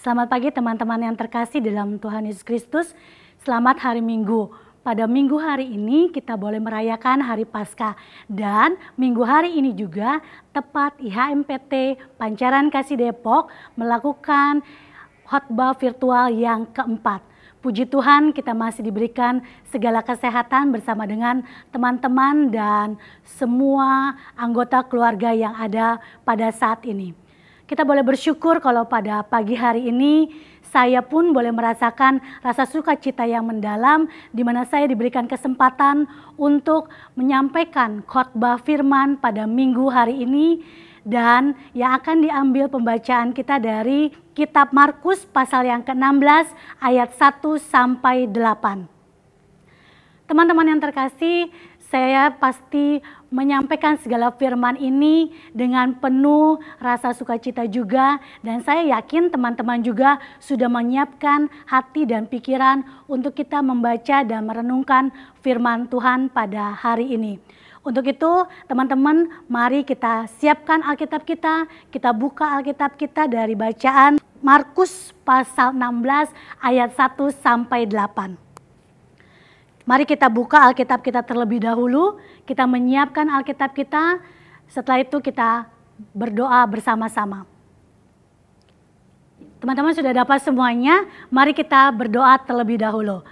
Selamat pagi teman-teman yang terkasih dalam Tuhan Yesus Kristus. Selamat hari Minggu. Pada minggu hari ini kita boleh merayakan hari Paskah. Dan minggu hari ini juga tepat IHMPT Pancaran Kasih Depok melakukan khotbah virtual yang keempat. Puji Tuhan kita masih diberikan segala kesehatan bersama dengan teman-teman dan semua anggota keluarga yang ada pada saat ini. Kita boleh bersyukur kalau pada pagi hari ini saya pun boleh merasakan rasa sukacita yang mendalam di mana saya diberikan kesempatan untuk menyampaikan khotbah firman pada minggu hari ini dan yang akan diambil pembacaan kita dari kitab Markus pasal yang ke-16 ayat 1 sampai 8. Teman-teman yang terkasih, saya pasti menyampaikan segala firman ini dengan penuh rasa sukacita juga, dan saya yakin teman-teman juga sudah menyiapkan hati dan pikiran untuk kita membaca dan merenungkan firman Tuhan pada hari ini. Untuk itu teman-teman, mari kita siapkan Alkitab kita buka Alkitab kita dari bacaan Markus pasal 16 ayat 1 sampai 8. Mari kita buka Alkitab kita terlebih dahulu, kita menyiapkan Alkitab kita, setelah itu kita berdoa bersama-sama. Teman-teman sudah dapat semuanya, mari kita berdoa terlebih dahulu.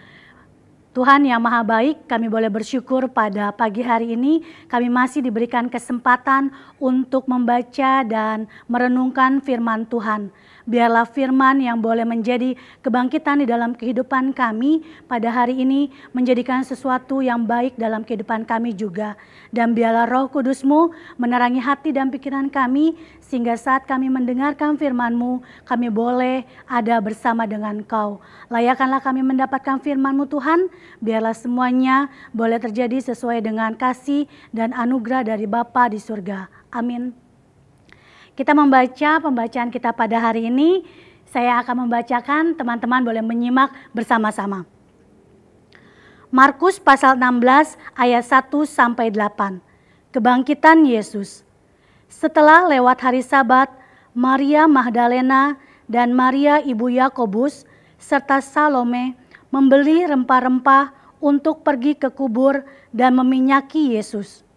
Tuhan yang Maha Baik, kami boleh bersyukur pada pagi hari ini kami masih diberikan kesempatan untuk membaca dan merenungkan firman Tuhan. Biarlah firman yang boleh menjadi kebangkitan di dalam kehidupan kami pada hari ini menjadikan sesuatu yang baik dalam kehidupan kami juga. Dan biarlah Roh Kudus-Mu menerangi hati dan pikiran kami sehingga saat kami mendengarkan firman-Mu kami boleh ada bersama dengan Kau. Layakkanlah kami mendapatkan firman-Mu Tuhan, biarlah semuanya boleh terjadi sesuai dengan kasih dan anugerah dari Bapa di surga. Amin. Kita membaca pembacaan kita pada hari ini. Saya akan membacakan, teman-teman boleh menyimak bersama-sama. Markus pasal 16 ayat 1 sampai 8. Kebangkitan Yesus. Setelah lewat hari Sabat, Maria Magdalena dan Maria ibu Yakobus serta Salome membeli rempah-rempah untuk pergi ke kubur dan meminyaki Yesus.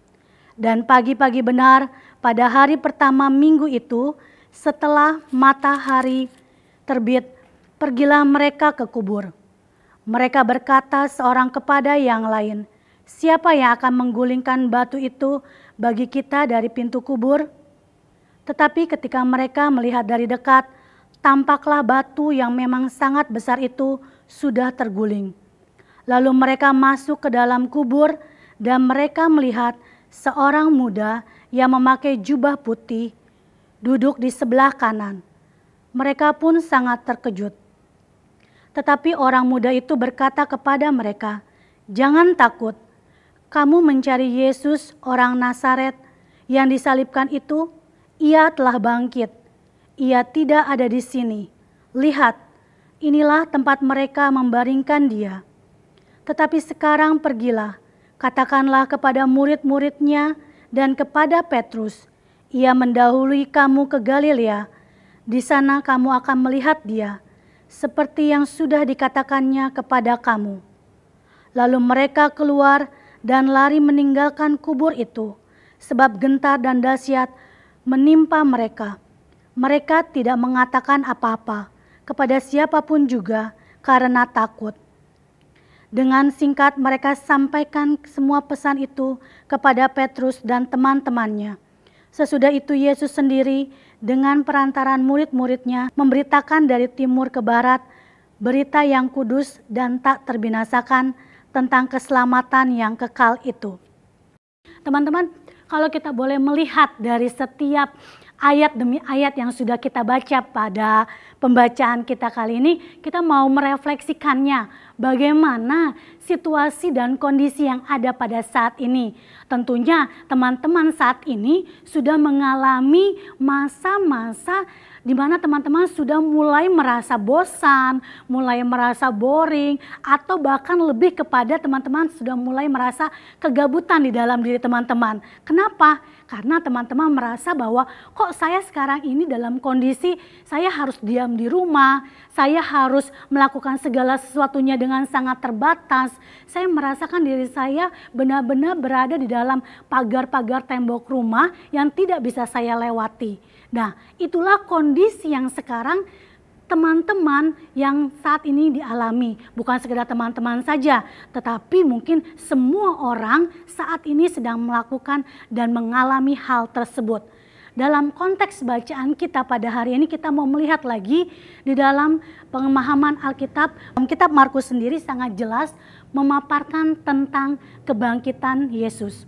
Dan pagi-pagi benar pada hari pertama minggu itu, setelah matahari terbit, pergilah mereka ke kubur. Mereka berkata seorang kepada yang lain, "Siapa yang akan menggulingkan batu itu bagi kita dari pintu kubur?" Tetapi ketika mereka melihat dari dekat, tampaklah batu yang memang sangat besar itu sudah terguling. Lalu mereka masuk ke dalam kubur dan mereka melihat seorang muda yang memakai jubah putih duduk di sebelah kanan. Mereka pun sangat terkejut. Tetapi orang muda itu berkata kepada mereka, "Jangan takut, kamu mencari Yesus orang Nazaret yang disalibkan itu. Ia telah bangkit. Ia tidak ada di sini. Lihat, inilah tempat mereka membaringkan dia. Tetapi sekarang pergilah, katakanlah kepada murid-muridnya dan kepada Petrus, ia mendahului kamu ke Galilea. Di sana kamu akan melihat dia, seperti yang sudah dikatakannya kepada kamu." Lalu mereka keluar dan lari meninggalkan kubur itu, sebab gentar dan dahsyat menimpa mereka. Mereka tidak mengatakan apa-apa kepada siapapun juga karena takut. Dengan singkat mereka sampaikan semua pesan itu kepada Petrus dan teman-temannya. Sesudah itu Yesus sendiri dengan perantaran murid-muridnya memberitakan dari timur ke barat berita yang kudus dan tak terbinasakan tentang keselamatan yang kekal itu. Teman-teman, kalau kita boleh melihat dari setiap ayat demi ayat yang sudah kita baca pada pembacaan kita kali ini, kita mau merefleksikannya bagaimana situasi dan kondisi yang ada pada saat ini. Tentunya teman-teman saat ini sudah mengalami masa-masa di mana teman-teman sudah mulai merasa bosan, mulai merasa boring, atau bahkan lebih kepada teman-teman sudah mulai merasa kegabutan di dalam diri teman-teman. Kenapa? Karena teman-teman merasa bahwa kok saya sekarang ini dalam kondisi saya harus diam di rumah, saya harus melakukan segala sesuatunya dengan sangat terbatas. Saya merasakan diri saya benar-benar berada di dalam pagar-pagar tembok rumah yang tidak bisa saya lewati. Nah, itulah kondisi yang sekarang teman-teman yang saat ini dialami. Bukan sekedar teman-teman saja, tetapi mungkin semua orang saat ini sedang melakukan dan mengalami hal tersebut. Dalam konteks bacaan kita pada hari ini kita mau melihat lagi di dalam pemahaman Alkitab. Kitab Markus sendiri sangat jelas memaparkan tentang kebangkitan Yesus.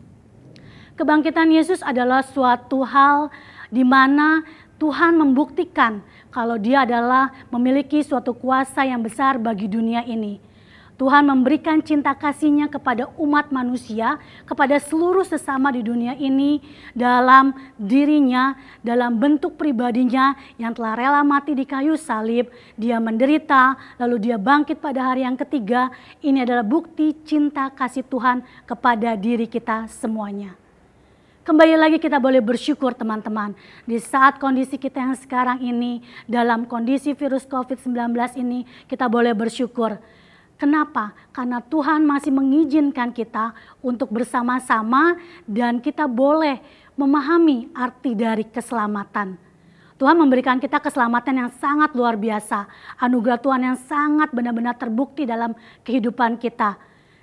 Kebangkitan Yesus adalah suatu hal di mana Tuhan membuktikan kalau Dia adalah memiliki suatu kuasa yang besar bagi dunia ini. Tuhan memberikan cinta kasih-Nya kepada umat manusia, kepada seluruh sesama di dunia ini dalam dirinya, dalam bentuk pribadinya yang telah rela mati di kayu salib. Dia menderita, lalu Dia bangkit pada hari yang ketiga. Ini adalah bukti cinta kasih Tuhan kepada diri kita semuanya. Kembali lagi kita boleh bersyukur teman-teman. Di saat kondisi kita yang sekarang ini, dalam kondisi virus COVID-19 ini, kita boleh bersyukur. Kenapa? Karena Tuhan masih mengizinkan kita untuk bersama-sama dan kita boleh memahami arti dari keselamatan. Tuhan memberikan kita keselamatan yang sangat luar biasa. Anugerah Tuhan yang sangat benar-benar terbukti dalam kehidupan kita.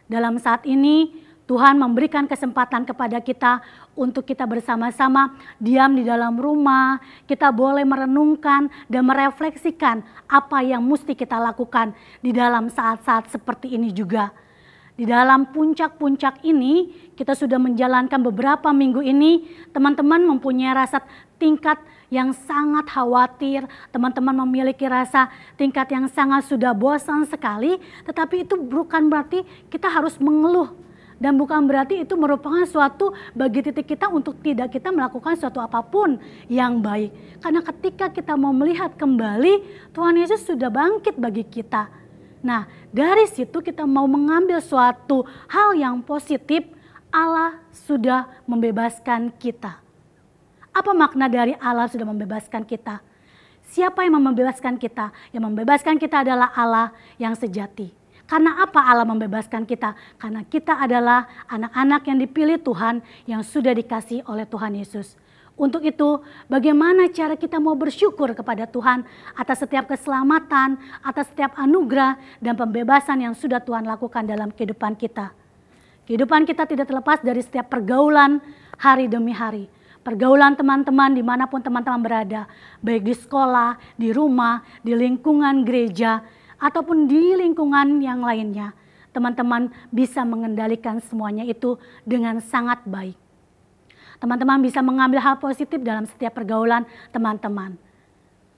Dalam saat ini, Tuhan memberikan kesempatan kepada kita untuk kita bersama-sama diam di dalam rumah. Kita boleh merenungkan dan merefleksikan apa yang mesti kita lakukan di dalam saat-saat seperti ini juga. Di dalam puncak-puncak ini kita sudah menjalankan beberapa minggu ini. Teman-teman mempunyai rasa tingkat yang sangat khawatir. Teman-teman memiliki rasa tingkat yang sangat sudah bosan sekali. Tetapi itu bukan berarti kita harus mengeluh. Dan bukan berarti itu merupakan suatu bagi titik kita untuk tidak kita melakukan suatu apapun yang baik. Karena ketika kita mau melihat kembali, Tuhan Yesus sudah bangkit bagi kita. Nah, dari situ kita mau mengambil suatu hal yang positif, Allah sudah membebaskan kita. Apa makna dari Allah sudah membebaskan kita? Siapa yang membebaskan kita? Yang membebaskan kita adalah Allah yang sejati. Karena apa Allah membebaskan kita? Karena kita adalah anak-anak yang dipilih Tuhan yang sudah dikasih oleh Tuhan Yesus. Untuk itu, bagaimana cara kita mau bersyukur kepada Tuhan atas setiap keselamatan, atas setiap anugerah dan pembebasan yang sudah Tuhan lakukan dalam kehidupan kita. Kehidupan kita tidak terlepas dari setiap pergaulan hari demi hari. Pergaulan teman-teman dimanapun teman-teman berada, baik di sekolah, di rumah, di lingkungan gereja, ataupun di lingkungan yang lainnya, teman-teman bisa mengendalikan semuanya itu dengan sangat baik. Teman-teman bisa mengambil hal positif dalam setiap pergaulan teman-teman.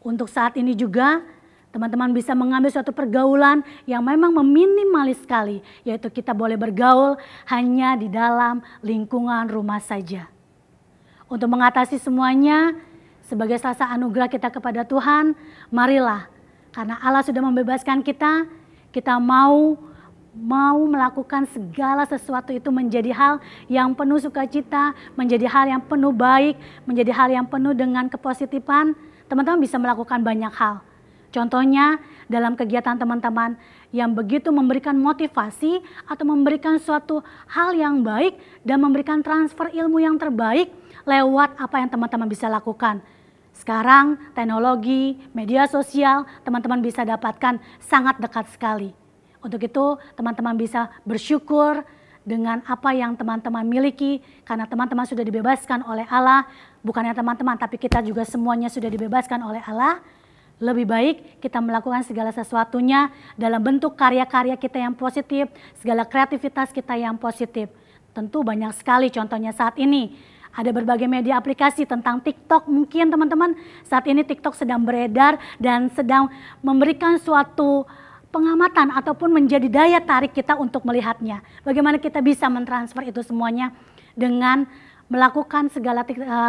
Untuk saat ini juga, teman-teman bisa mengambil suatu pergaulan yang memang meminimalis sekali, yaitu kita boleh bergaul hanya di dalam lingkungan rumah saja. Untuk mengatasi semuanya, sebagai salah satu anugerah kita kepada Tuhan, marilah karena Allah sudah membebaskan kita, kita mau melakukan segala sesuatu itu menjadi hal yang penuh sukacita, menjadi hal yang penuh baik, menjadi hal yang penuh dengan kepositifan. Teman-teman bisa melakukan banyak hal. Contohnya dalam kegiatan teman-teman yang begitu memberikan motivasi atau memberikan suatu hal yang baik dan memberikan transfer ilmu yang terbaik lewat apa yang teman-teman bisa lakukan. Sekarang teknologi, media sosial, teman-teman bisa dapatkan sangat dekat sekali. Untuk itu teman-teman bisa bersyukur dengan apa yang teman-teman miliki. Karena teman-teman sudah dibebaskan oleh Allah. Bukannya teman-teman, tapi kita juga semuanya sudah dibebaskan oleh Allah. Lebih baik kita melakukan segala sesuatunya dalam bentuk karya-karya kita yang positif. Segala kreativitas kita yang positif. Tentu banyak sekali contohnya saat ini. Ada berbagai media aplikasi tentang TikTok. Mungkin teman-teman saat ini TikTok sedang beredar dan sedang memberikan suatu pengamatan ataupun menjadi daya tarik kita untuk melihatnya. Bagaimana kita bisa mentransfer itu semuanya dengan melakukan segala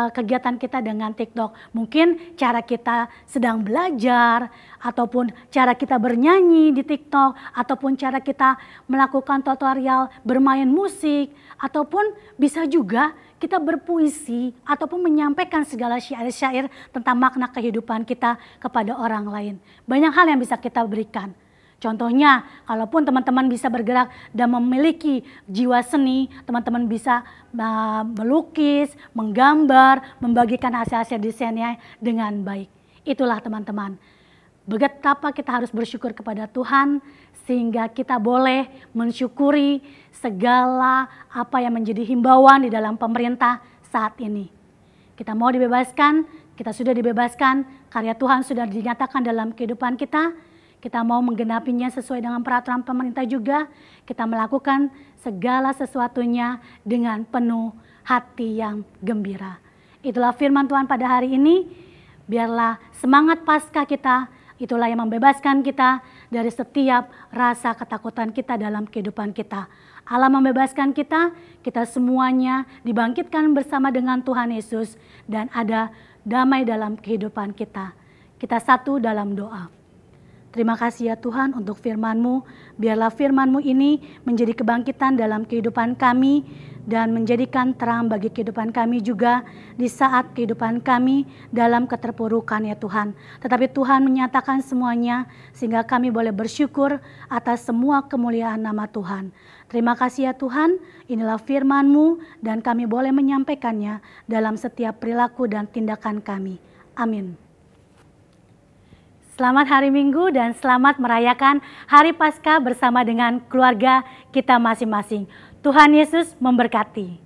kegiatan kita dengan TikTok. Mungkin cara kita sedang belajar, ataupun cara kita bernyanyi di TikTok, ataupun cara kita melakukan tutorial bermain musik, ataupun bisa juga kita berpuisi ataupun menyampaikan segala syair-syair tentang makna kehidupan kita kepada orang lain. Banyak hal yang bisa kita berikan. Contohnya, kalaupun teman-teman bisa bergerak dan memiliki jiwa seni, teman-teman bisa melukis, menggambar, membagikan hasil-hasil desainnya dengan baik. Itulah teman-teman. Betapa kita harus bersyukur kepada Tuhan sehingga kita boleh mensyukuri segala apa yang menjadi himbauan di dalam pemerintah saat ini. Kita mau dibebaskan, kita sudah dibebaskan, karya Tuhan sudah dinyatakan dalam kehidupan kita. Kita mau menggenapinya sesuai dengan peraturan pemerintah juga. Kita melakukan segala sesuatunya dengan penuh hati yang gembira. Itulah firman Tuhan pada hari ini. Biarlah semangat Paskah kita, itulah yang membebaskan kita dari setiap rasa ketakutan kita dalam kehidupan kita. Allah membebaskan kita, kita semuanya dibangkitkan bersama dengan Tuhan Yesus. Dan ada damai dalam kehidupan kita. Kita satu dalam doa. Terima kasih ya Tuhan untuk firman-Mu. Biarlah firman-Mu ini menjadi kebangkitan dalam kehidupan kami dan menjadikan terang bagi kehidupan kami juga di saat kehidupan kami dalam keterpurukan ya Tuhan. Tetapi Tuhan menyatakan semuanya sehingga kami boleh bersyukur atas semua kemuliaan nama Tuhan. Terima kasih ya Tuhan, inilah firman-Mu dan kami boleh menyampaikannya dalam setiap perilaku dan tindakan kami. Amin. Selamat hari Minggu dan selamat merayakan Hari Paskah bersama dengan keluarga kita masing-masing. Tuhan Yesus memberkati.